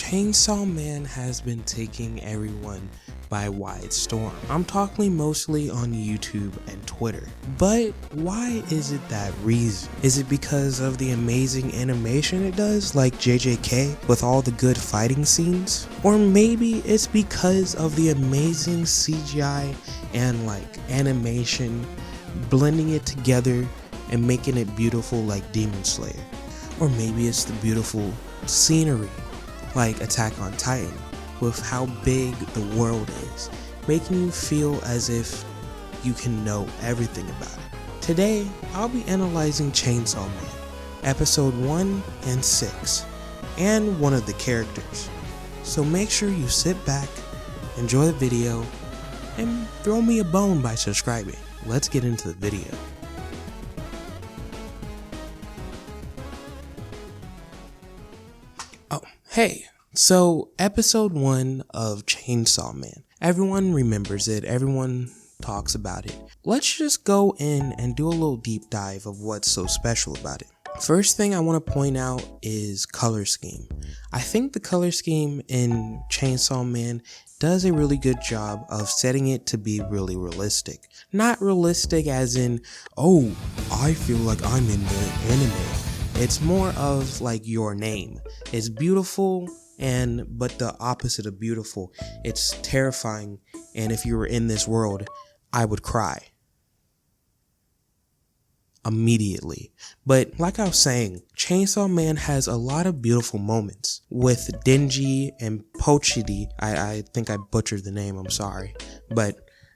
Chainsaw Man has been taking everyone by wide storm. I'm talking mostly on YouTube and Twitter. But why is it that reason? Is it because of the amazing animation it does, like JJK, with all the good fighting scenes? Or maybe it's because of the amazing CGI and like animation, blending it together and making it beautiful like Demon Slayer? Or maybe it's the beautiful scenery like Attack on Titan, with how big the world is, making you feel as if you can know everything about it. Today, I'll be analyzing Chainsaw Man, episode 1 and 6, and one of the characters. So make sure you sit back, enjoy the video, and throw me a bone by subscribing. Let's get into the video. Hey, so episode 1 of Chainsaw Man. Everyone remembers it, everyone talks about it. Let's just go in and do a little deep dive of what's so special about it. First thing I want to point out is color scheme. I think the color scheme in Chainsaw Man does a really good job of setting it to be really realistic. Not realistic as in, oh, I feel like I'm in the anime. It's more of like Your Name. It's beautiful, but the opposite of beautiful. It's terrifying, and if you were in this world, I would cry immediately. But like I was saying, Chainsaw Man has a lot of beautiful moments with Denji and Pochidi. I think I butchered the name, I'm sorry, but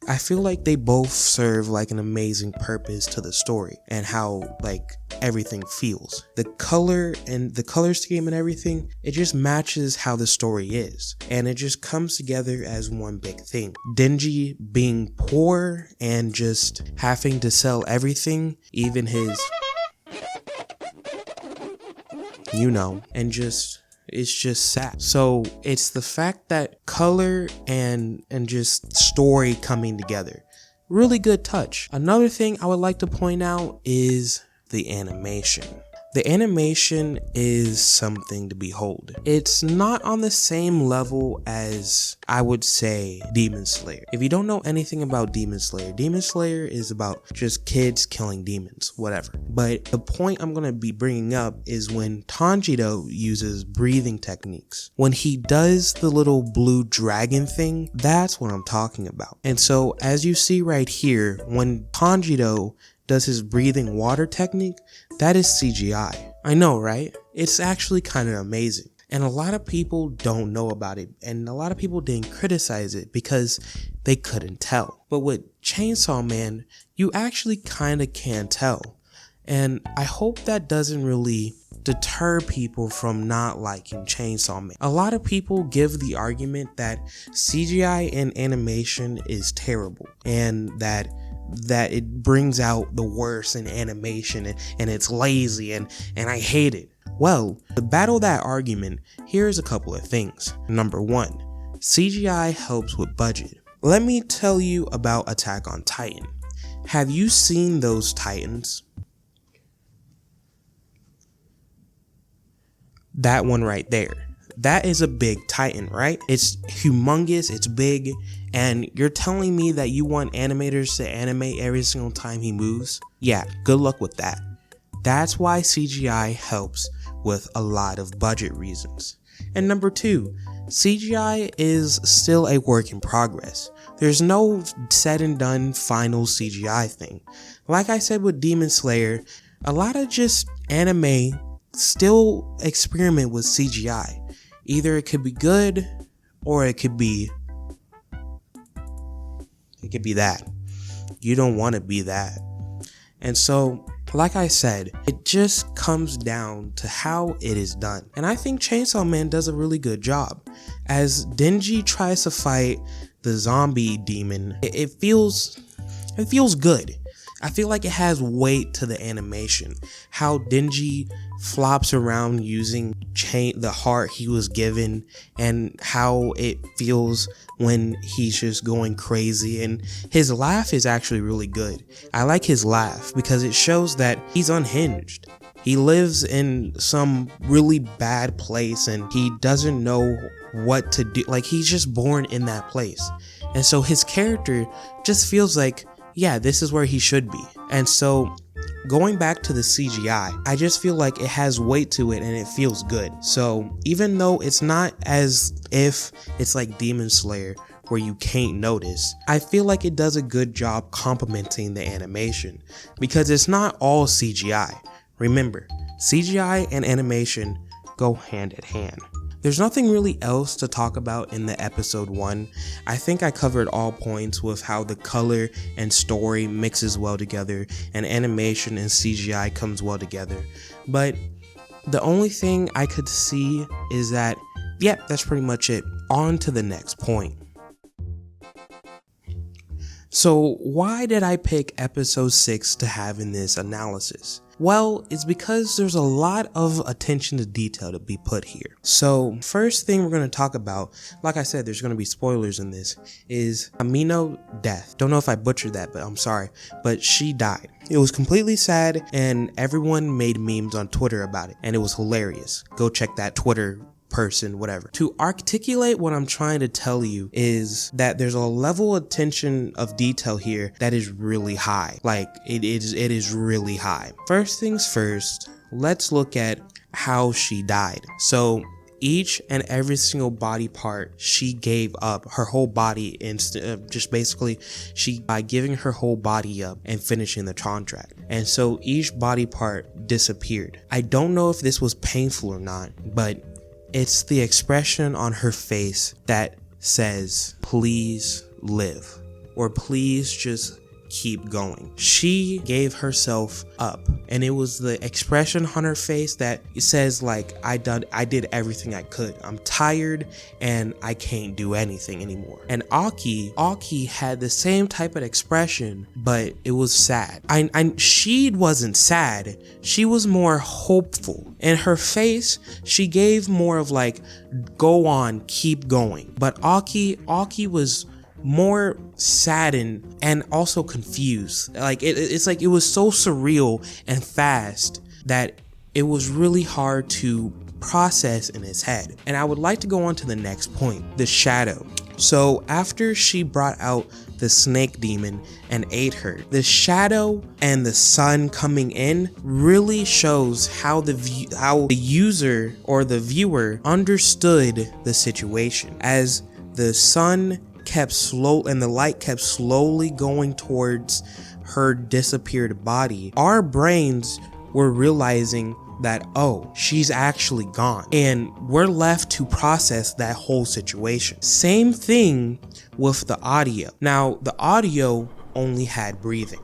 I feel like they both serve like an amazing purpose to the story and how like everything feels. The color and the color scheme and everything, it just matches how the story is, and it just comes together as one big thing. Denji being poor and just having to sell everything, even his, and just, it's just sad. So it's the fact that color and just story coming together. Really good touch. Another thing I would like to point out is the animation. The animation is something to behold. It's not on the same level as, I would say, Demon Slayer. If you don't know anything about Demon Slayer is about just kids killing demons, whatever. But the point I'm going to be bringing up is when Tanjiro uses breathing techniques. When he does the little blue dragon thing, that's what I'm talking about. And so as you see right here, when Tanjiro does his breathing water technique, that is CGI. I know, right? It's actually kind of amazing. And a lot of people don't know about it, and a lot of people didn't criticize it because they couldn't tell. But with Chainsaw Man, you actually kind of can tell. And I hope that doesn't really deter people from not liking Chainsaw Man. A lot of people give the argument that CGI and animation is terrible, and that it brings out the worst in animation, and it's lazy, and I hate it. Well, to battle that argument, here's a couple of things. Number 1, CGI helps with budget. Let me tell you about Attack on Titan. Have you seen those Titans? That one right there. That is a big Titan, right? It's humongous, it's big, and you're telling me that you want animators to animate every single time he moves? Yeah, good luck with that. That's why CGI helps with a lot of budget reasons. And number 2, CGI is still a work in progress. There's no said and done final CGI thing. Like I said with Demon Slayer, a lot of just anime still experiment with CGI. Either it could be good, or it could be that. You don't want to be that. And so, like I said, it just comes down to how it is done. And I think Chainsaw Man does a really good job. As Denji tries to fight the zombie demon, it feels good. I feel like it has weight to the animation. How Denji flops around using the heart he was given, and how it feels when he's just going crazy. And his laugh is actually really good. I like his laugh because it shows that he's unhinged. He lives in some really bad place and he doesn't know what to do. Like, he's just born in that place. And so his character just feels like, yeah, this is where he should be. And so going back to the CGI, I just feel like it has weight to it and it feels good. So even though it's not as if it's like Demon Slayer where you can't notice, I feel like it does a good job complementing the animation because it's not all CGI. Remember, CGI and animation go hand in hand. There's nothing really else to talk about in the episode 1. I think I covered all points with how the color and story mixes well together and animation and CGI comes well together. But the only thing I could see is that, yep, that's pretty much it. On to the next point. So why did I pick episode 6 to have in this analysis? Well, it's because there's a lot of attention to detail to be put here. So first thing we're going to talk about, like I said, there's going to be spoilers in this, is himeno death. Don't know if I butchered that, but I'm sorry. But she died. It was completely sad and everyone made memes on Twitter about it. And it was hilarious. Go check that Twitter person, whatever. To articulate what I'm trying to tell you is that there's a level of attention of detail here that is really high. Like it is really high. First things first, let's look at how she died. So each and every single body part she gave up, her whole body, just basically by giving her whole body up and finishing the contract. And so each body part disappeared. I don't know if this was painful or not, but it's the expression on her face that says, please live, or please just keep going. She gave herself up, and it was the expression on her face that says like, I did everything I could. I'm tired and I can't do anything anymore. And Aki had the same type of expression, but it was sad. She wasn't sad. She was more hopeful. In her face, she gave more of like, go on, keep going. But Aki was more saddened and also confused. Like it's like it was so surreal and fast that it was really hard to process in his head. And I would like to go on to the next point, the shadow. So after she brought out the snake demon and ate her, the shadow and the sun coming in really shows how the user or the viewer understood the situation. As the sun kept slow and the light kept slowly going towards her disappeared body, our brains were realizing that, oh, she's actually gone, and we're left to process that whole situation. Same thing with the audio. Now the audio only had breathing.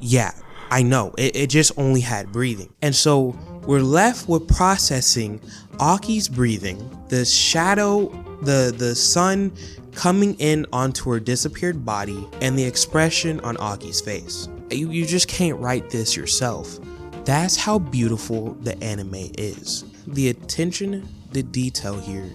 Yeah, I know, it just only had breathing. And so we're left with processing Aki's breathing, the shadow, the sun coming in onto her disappeared body, and the expression on Aki's face. You just can't write this yourself. That's how beautiful the anime is. The attention to detail here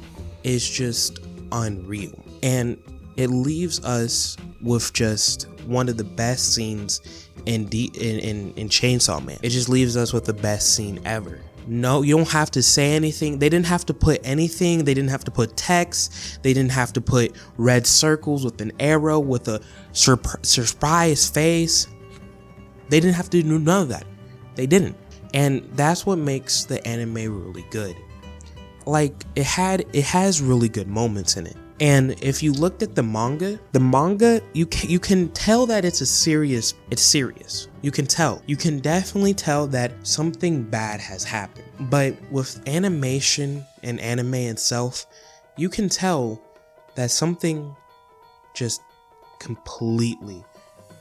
is just unreal. And it leaves us with just one of the best scenes in Chainsaw Man. It just leaves us with the best scene ever. No, you don't have to say anything. They didn't have to put anything. They didn't have to put text. They didn't have to put red circles with an arrow with a surprise face. They didn't have to do none of that. They didn't. And that's what makes the anime really good. Like, it has really good moments in it. And if you looked at the manga, you can tell that it's serious. You can tell. You can definitely tell that something bad has happened. But with animation and anime itself, you can tell that something just completely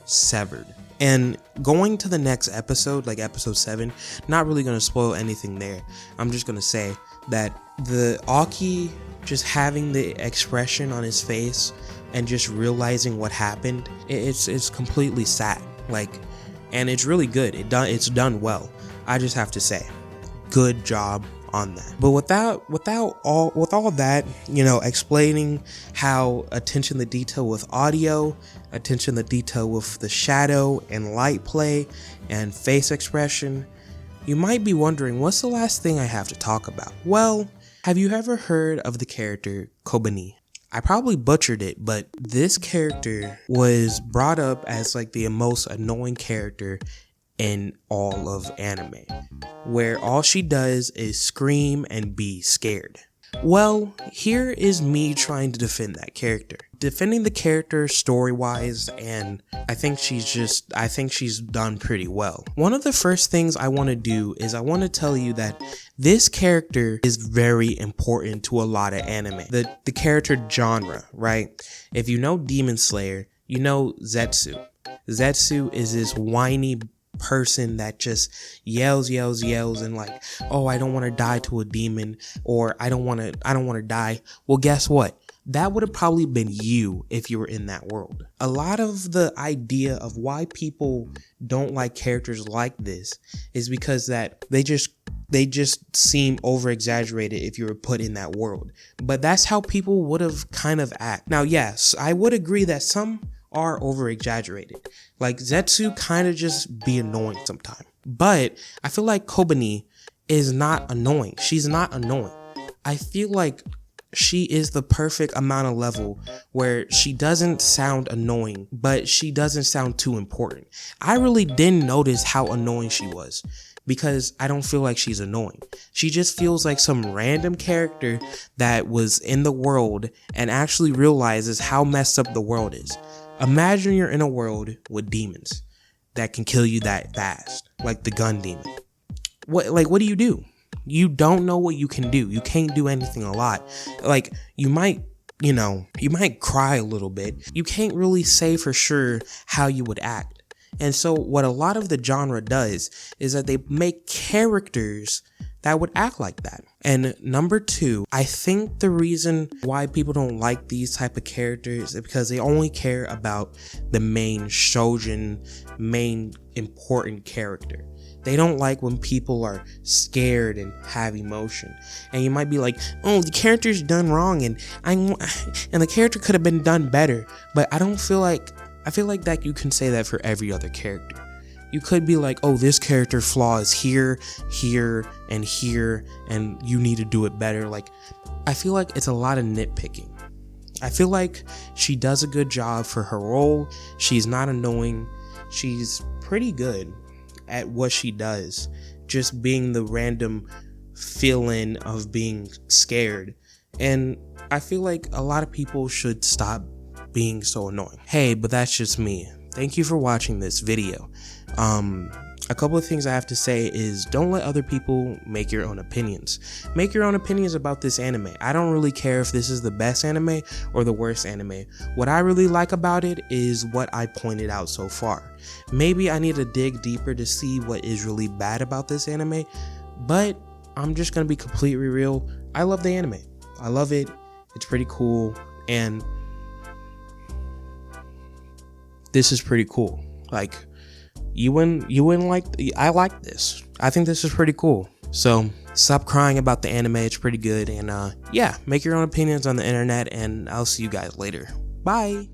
severed. And going to the next episode, like episode 7, not really going to spoil anything there. I'm just going to say that the Aki just having the expression on his face and just realizing what happened, it's completely sad. Like, and it's really good. It's done well. I just have to say, good job on that. But with all that, explaining how attention to detail with audio, attention to detail with the shadow and light play and face expression, you might be wondering, what's the last thing I have to talk about? Well, have you ever heard of the character Kobeni? I probably butchered it, but this character was brought up as like the most annoying character in all of anime, where all she does is scream and be scared. Well, here is me trying to defend that character. Defending the character story-wise, and I think she's done pretty well. One of the first things I want to do is I want to tell you that this character is very important to a lot of anime. The character genre, right? If you know Demon Slayer, you know Zetsu. Zetsu is this whiny person that just yells and like, oh, I don't want to die to a demon, or I don't want to die. Well, guess what? That would have probably been you if you were in that world. A lot of the idea of why people don't like characters like this is because that they just seem over exaggerated if you were put in that world. But that's how people would have kind of act. Now, yes, I would agree that some are over exaggerated. Like Zetsu kind of just be annoying sometimes. But I feel like Kobeni is not annoying. She's not annoying. I feel like she is the perfect amount of level where she doesn't sound annoying, but she doesn't sound too important. I really didn't notice how annoying she was, because I don't feel like she's annoying. She just feels like some random character that was in the world and actually realizes how messed up the world is. Imagine you're in a world with demons that can kill you that fast, like the gun demon. What do you do? You don't know what you can do. You can't do anything a lot. Like, you might cry a little bit. You can't really say for sure how you would act. And so what a lot of the genre does is that they make characters that would act like that. And number two, I think the reason why people don't like these type of characters is because they only care about the main shoujo, main important character. They don't like when people are scared and have emotion. And you might be like, oh, the character's done wrong and the character could have been done better. But I feel like that you can say that for every other character. You could be like, oh, this character flaw is here, and here, and you need to do it better. Like, I feel like it's a lot of nitpicking. I feel like she does a good job for her role. She's not annoying. She's pretty good at what she does, just being the random feeling of being scared. And I feel like a lot of people should stop being so annoying. Hey, but that's just me. Thank you for watching this video. A couple of things I have to say is, don't let other people make your own opinions. Make your own opinions about this anime. I don't really care if this is the best anime or the worst anime. What I really like about it is what I pointed out so far. Maybe I need to dig deeper to see what is really bad about this anime, but I'm just gonna be completely real. I love the anime. I love it. It's pretty cool, and this is pretty cool. Like, you wouldn't like, I like this. I think this is pretty cool. So stop crying about the anime. It's pretty good. And yeah, make your own opinions on the internet, and I'll see you guys later. Bye.